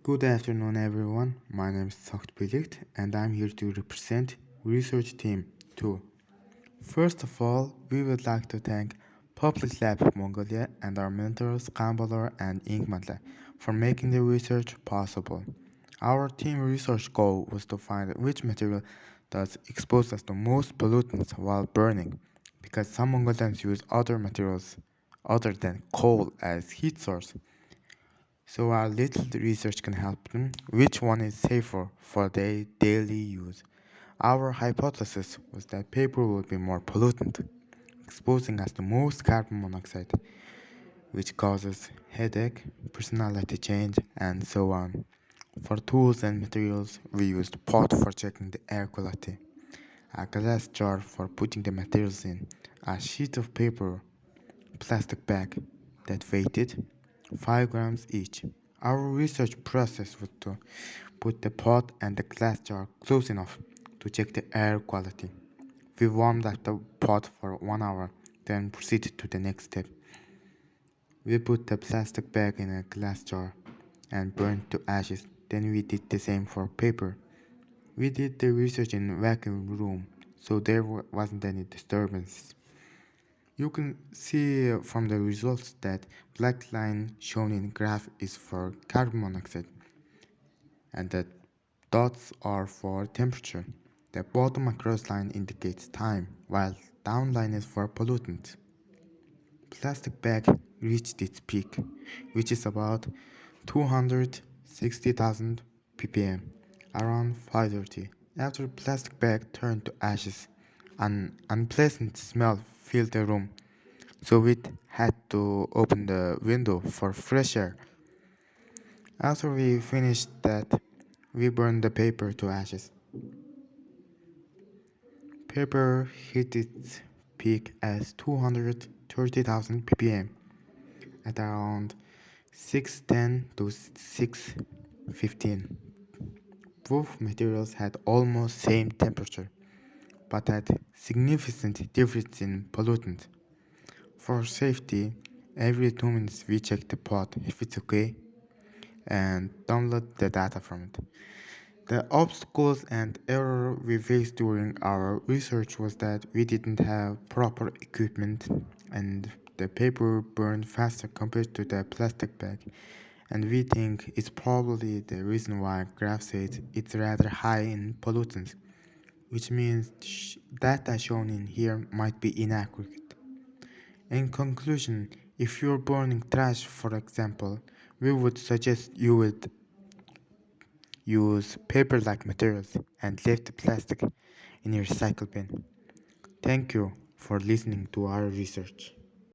Good afternoon, everyone. My name is Sokt Biligt, and I'm here to represent Research Team 2. First of all, we would like to thank Public Lab Mongolia and our mentors Kambalor and Inkmatla for making the research possible. Our team research goal was to find which material does expose us to most pollutants while burning, because some Mongolians use other materials other than coal as heat source. So our little research can help them which one is safer for their daily use. Our hypothesis was that paper would be more pollutant, exposing us to most carbon monoxide, which causes headache, personality change, and so on. For tools and materials, we used pot for checking the air quality, a glass jar for putting the materials in, a sheet of paper, plastic bag that weighted 5 grams each. Our research process was to put the pot and the glass jar close enough to check the air quality. We warmed up the pot for 1 hour, then proceeded to the next step. We put the plastic bag in a glass jar and burned to ashes. Then we did the same for paper. We did the research in a vacuum room, so there wasn't any disturbance. You can see from the results that black line shown in graph is for carbon monoxide and the dots are for temperature. The bottom across line indicates time, while down line is for pollutant. Plastic bag reached its peak, which is about 260,000 ppm, around 5:30. After plastic bag turned to ashes, an unpleasant smell filled the room, so we had to open the window for fresh air. After we finished that, we burned the paper to ashes. Paper hit its peak as 230,000 ppm at around 610 to 615. Both materials had almost same temperature, but had significant difference in pollutant. For safety, every 2 minutes we check the pot if it's okay and download the data from it. The obstacles and error we faced during our research was that we didn't have proper equipment and the paper burned faster compared to the plastic bag, and we think it's probably the reason why graph says it's rather high in pollutants, which means data shown in here might be inaccurate. In conclusion, if you're burning trash, for example, we would suggest you would use paper-like materials and leave the plastic in your recycle bin. Thank you for listening to our research.